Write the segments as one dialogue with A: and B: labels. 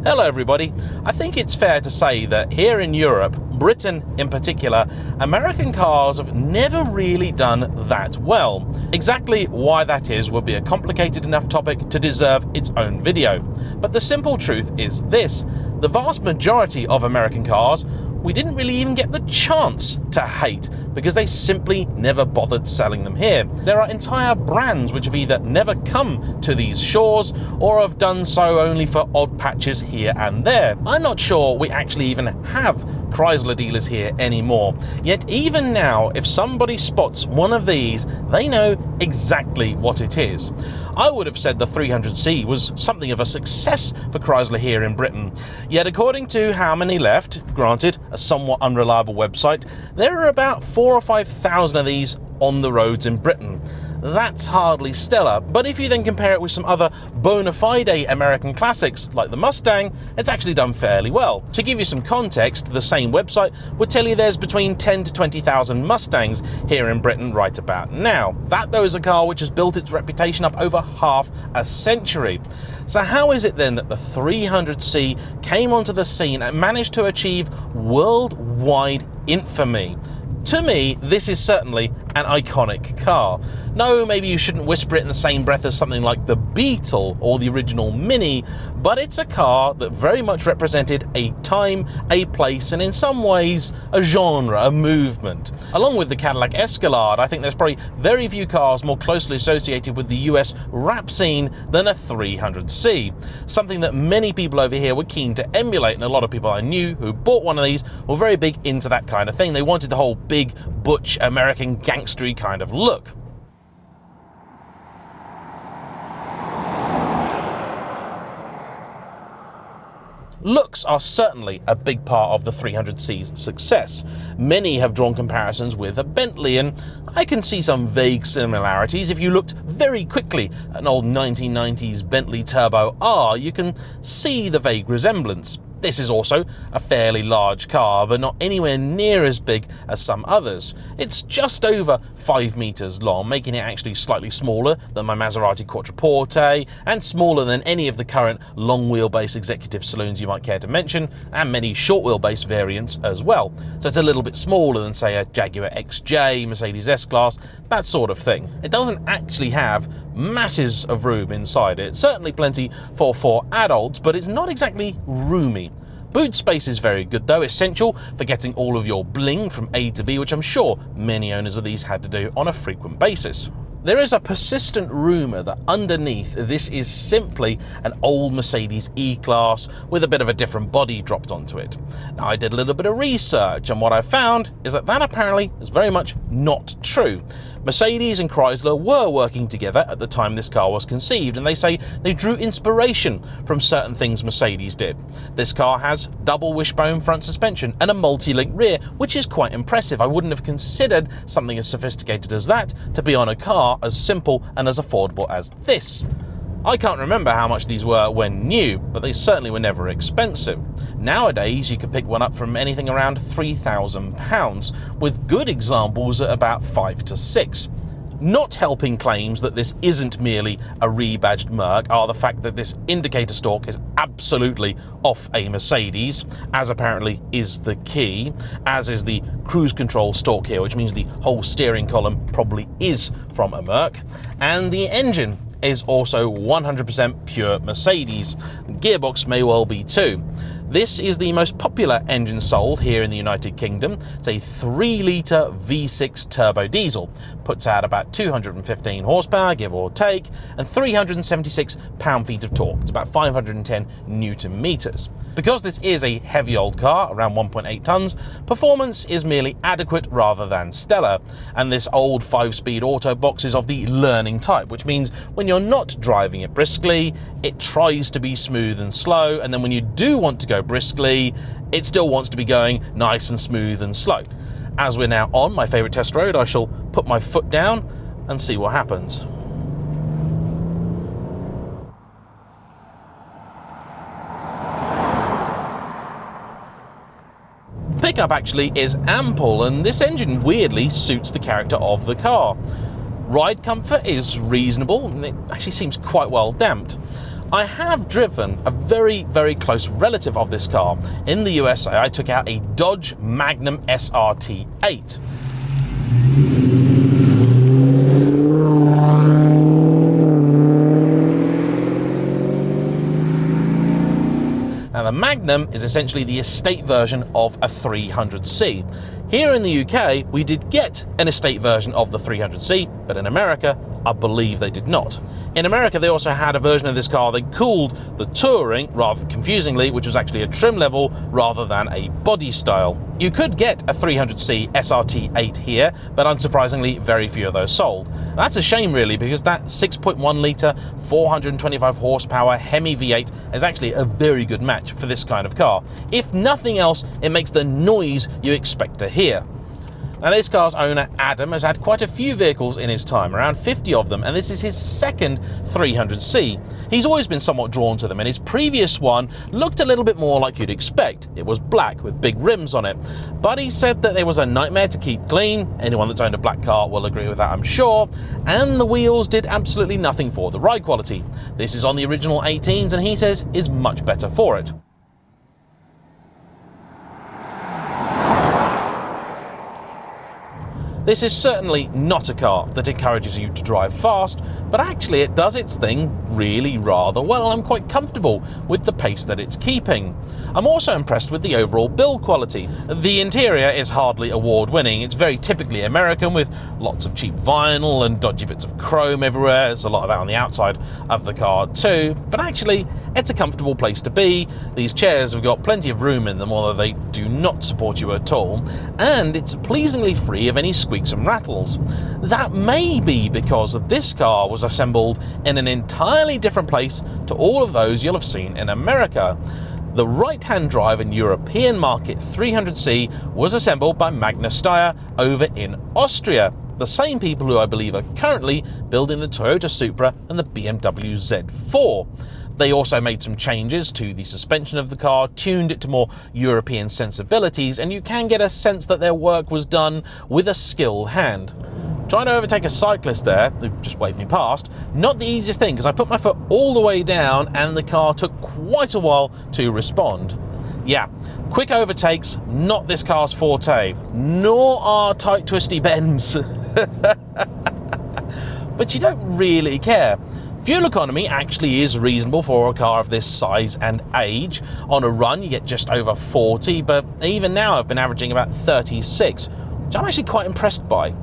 A: Hello everybody. I think it's fair to say that here in Europe, Britain in particular, American cars have never really done that well. Exactly why that is would be a complicated enough topic to deserve its own video. But the simple truth is this: the vast majority of American cars we didn't really even get the chance to hate because they simply never bothered selling them here. There are entire brands which have either never come to these shores or have done so only for odd patches here and there. I'm not sure we actually even have Chrysler dealers here anymore. Yet even now, if somebody spots one of these, they know exactly what it is. I would have said the 300C was something of a success for Chrysler here in Britain. Yet according to How Many Left, granted a somewhat unreliable website, there are about 4,000 or 5,000 of these on the roads in Britain. That's hardly stellar, but if you then compare it with some other bona fide American classics like the Mustang, it's actually done fairly well. To give you some context, the same website would tell you there's between 10 to 20,000 Mustangs here in Britain right about now. That though is a car which has built its reputation up over half a century. So how is it then that the 300C came onto the scene and managed to achieve worldwide infamy? To me, this is certainly an iconic car. No, maybe you shouldn't whisper it in the same breath as something like the Beetle or the original Mini, but it's a car that very much represented a time, a place, and in some ways, a genre, a movement. Along with the Cadillac Escalade, I think there's probably very few cars more closely associated with the US rap scene than a 300C. Something that many people over here were keen to emulate, and a lot of people I knew who bought one of these were very big into that kind of thing. They wanted the whole big, butch, American gangstery kind of look. Looks are certainly a big part of the 300C's success. Many have drawn comparisons with a Bentley, and I can see some vague similarities. If you looked very quickly at an old 1990s Bentley Turbo R, you can see the vague resemblance. This is also a fairly large car, but not anywhere near as big as some others. It's just over 5 meters long, making it actually slightly smaller than my Maserati Quattroporte, and smaller than any of the current long wheelbase executive saloons you might care to mention, and many short wheelbase variants as well. So it's a little bit smaller than, say, a Jaguar XJ, Mercedes S-Class, that sort of thing. It doesn't actually have masses of room inside it. Certainly plenty for 4 adults, but it's not exactly roomy. Boot space is very good though, essential for getting all of your bling from A to B, which I'm sure many owners of these had to do on a frequent basis. There is a persistent rumour that underneath this is simply an old Mercedes E-Class with a bit of a different body dropped onto it. Now, I did a little bit of research, and what I found is that apparently is very much not true. Mercedes and Chrysler were working together at the time this car was conceived, and they say they drew inspiration from certain things Mercedes did. This car has double wishbone front suspension and a multi-link rear, which is quite impressive. I wouldn't have considered something as sophisticated as that to be on a car as simple and as affordable as this. I can't remember how much these were when new, but they certainly were never expensive. Nowadays, you could pick one up from anything around £3,000, with good examples at about 5 to 6. Not helping claims that this isn't merely a rebadged Merc are the fact that this indicator stalk is absolutely off a Mercedes, as apparently is the key, as is the cruise control stalk here, which means the whole steering column probably is from a Merc, and the engine is also 100% pure Mercedes. Gearbox may well be too. This is the most popular engine sold here in the United Kingdom. It's a 3-litre V6 turbo diesel. Puts out about 215 horsepower, give or take, and 376 pound-feet of torque. It's about 510 newton meters. Because this is a heavy old car, around 1.8 tons, performance is merely adequate rather than stellar. And this old 5-speed auto box is of the learning type, which means when you're not driving it briskly, it tries to be smooth and slow, and then when you do want to go briskly, it still wants to be going nice and smooth and slow. As we're now on my favourite test road, I shall put my foot down and see what happens. Pickup actually is ample, and this engine weirdly suits the character of the car. Ride comfort is reasonable, and it actually seems quite well damped. I have driven a very, very close relative of this car. In the USA, I took out a Dodge Magnum SRT8. Now, the Magnum is essentially the estate version of a 300C. Here in the UK, we did get an estate version of the 300C, but in America, I believe they did not. In America, they also had a version of this car they called the Touring, rather confusingly, which was actually a trim level rather than a body style. You could get a 300C SRT8 here, but unsurprisingly, very few of those sold. That's a shame, really, because that 6.1 litre, 425 horsepower Hemi V8 is actually a very good match for this kind of car. If nothing else, it makes the noise you expect to hear. Now, this car's owner, Adam, has had quite a few vehicles in his time, around 50 of them, and this is his second 300C. He's always been somewhat drawn to them, and his previous one looked a little bit more like you'd expect. It was black with big rims on it, but he said that it was a nightmare to keep clean. Anyone that's owned a black car will agree with that, I'm sure, and the wheels did absolutely nothing for the ride quality. This is on the original 18s, and he says is much better for it. This is certainly not a car that encourages you to drive fast, but actually it does its thing really rather well. I'm quite comfortable with the pace that it's keeping. I'm also impressed with the overall build quality. The interior is hardly award-winning. It's very typically American, with lots of cheap vinyl and dodgy bits of chrome everywhere. There's a lot of that on the outside of the car too, but actually it's a comfortable place to be. These chairs have got plenty of room in them, although they do not support you at all, and it's pleasingly free of any squeaks and rattles. That may be because this car was assembled in an entirely different place to all of those you'll have seen in America. The right-hand drive and European market 300C was assembled by Magna Steyr over in Austria, the same people who I believe are currently building the Toyota Supra and the BMW Z4. They also made some changes to the suspension of the car, tuned it to more European sensibilities, and you can get a sense that their work was done with a skilled hand. Trying to overtake a cyclist there, who just waved me past, not the easiest thing, because I put my foot all the way down and the car took quite a while to respond. Yeah, quick overtakes, not this car's forte, nor are tight twisty bends. But you don't really care. Fuel economy actually is reasonable for a car of this size and age. On a run you get just over 40, but even now I've been averaging about 36, which I'm actually quite impressed by.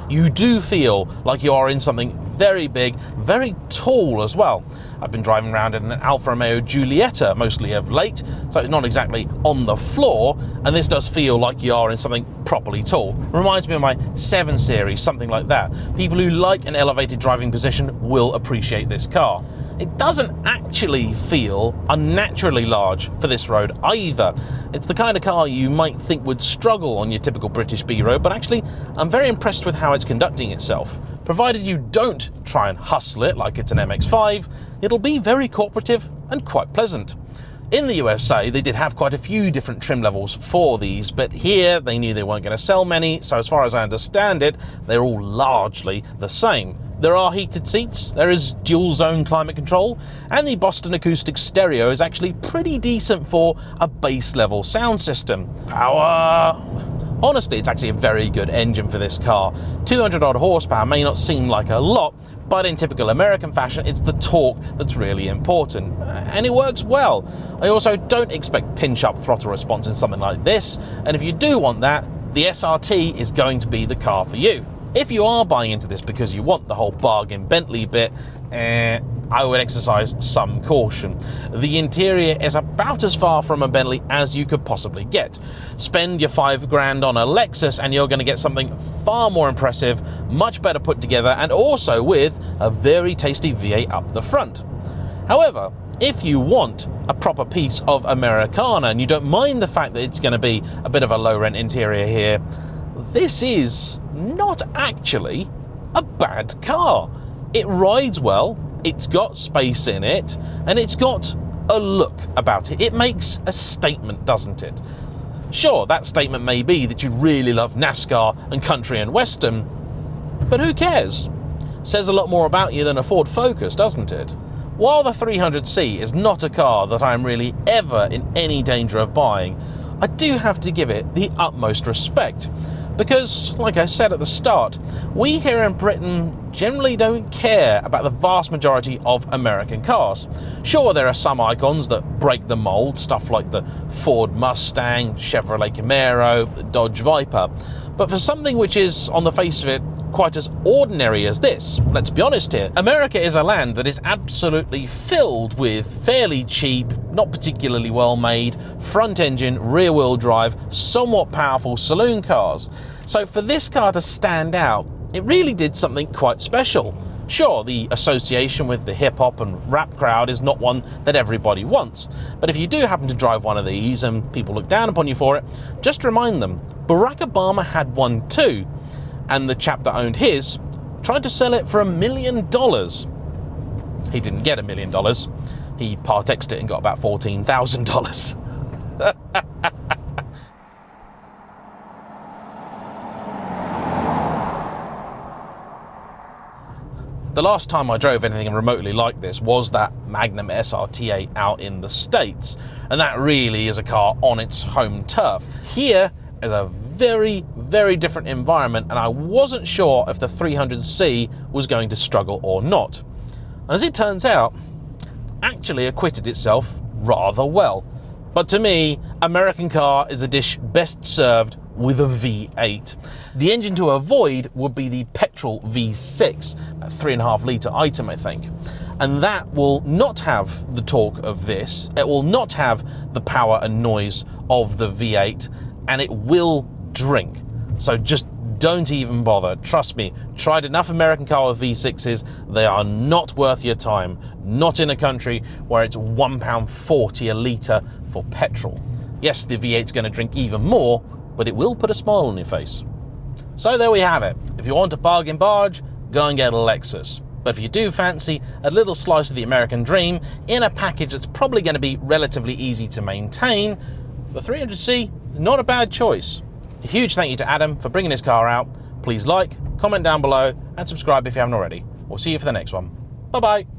A: You do feel like you are in something very big, very tall as well. I've been driving around in an Alfa Romeo Giulietta mostly of late, so it's not exactly on the floor, and this does feel like you are in something properly tall. Reminds me of my 7 Series, something like that. People who like an elevated driving position will appreciate this car. It doesn't actually feel unnaturally large for this road either. It's the kind of car you might think would struggle on your typical British B road, but actually I'm very impressed with how it's conducting itself. Provided you don't try and hustle it like it's an MX-5, it'll be very cooperative and quite pleasant. In the USA, they did have quite a few different trim levels for these, but here they knew they weren't going to sell many, so as far as I understand it, they're all largely the same. There are heated seats, there is dual zone climate control, and the Boston Acoustic stereo is actually pretty decent for a base level sound system. Power! Honestly, it's actually a very good engine for this car. 200 odd horsepower may not seem like a lot, but in typical American fashion, it's the torque that's really important. And it works well. I also don't expect pinch-up throttle response in something like this, and if you do want that, the SRT is going to be the car for you. If you are buying into this because you want the whole bargain Bentley bit, I would exercise some caution. The interior is about as far from a Bentley as you could possibly get. Spend your $5,000 on a Lexus and you're going to get something far more impressive, much better put together, and also with a very tasty V8 up the front. However, if you want a proper piece of Americana and you don't mind the fact that it's going to be a bit of a low-rent interior here, this is not actually a bad car. It rides well, it's got space in it, and it's got a look about it. It makes a statement, doesn't it? Sure, that statement may be that you really love NASCAR and country and western, But who cares? Says a lot more about you than a Ford Focus, doesn't it? While the 300C is not a car that I'm really ever in any danger of buying, I do have to give it the utmost respect. Because, like I said at the start, we here in Britain generally don't care about the vast majority of American cars. Sure, there are some icons that break the mold, stuff like the Ford Mustang, Chevrolet Camaro, the Dodge Viper. But for something which is, on the face of it, quite as ordinary as this, let's be honest here, America is a land that is absolutely filled with fairly cheap, not particularly well made, front engine, rear wheel drive, somewhat powerful saloon cars. So for this car to stand out, it really did something quite special. Sure, the association with the hip-hop and rap crowd is not one that everybody wants, but if you do happen to drive one of these and people look down upon you for it, just remind them, Barack Obama had one too, and the chap that owned his tried to sell it for $1 million. He didn't get $1 million, he Partexed it and got about $14,000. The last time I drove anything remotely like this was that Magnum SRT8 out in the States, and that really is a car on its home turf. Here is a very, very different environment, and I wasn't sure if the 300C was going to struggle or not. And as it turns out, actually acquitted itself rather well. But to me, American car is a dish best served with a V8. The engine to avoid would be the petrol V6, a 3.5 litre item, I think. And that will not have the torque of this, it will not have the power and noise of the V8, and it will drink. So just don't even bother. Trust me, tried enough American car with V6s, they are not worth your time. Not in a country where it's £1.40 a litre for petrol. Yes, the V8's going to drink even more, but it will put a smile on your face. So there we have it. If you want a bargain barge, go and get a Lexus. But if you do fancy a little slice of the American dream in a package that's probably going to be relatively easy to maintain, the 300C, not a bad choice. A huge thank you to Adam for bringing this car out. Please like, comment down below, and subscribe if you haven't already. We'll see you for the next one. Bye-bye.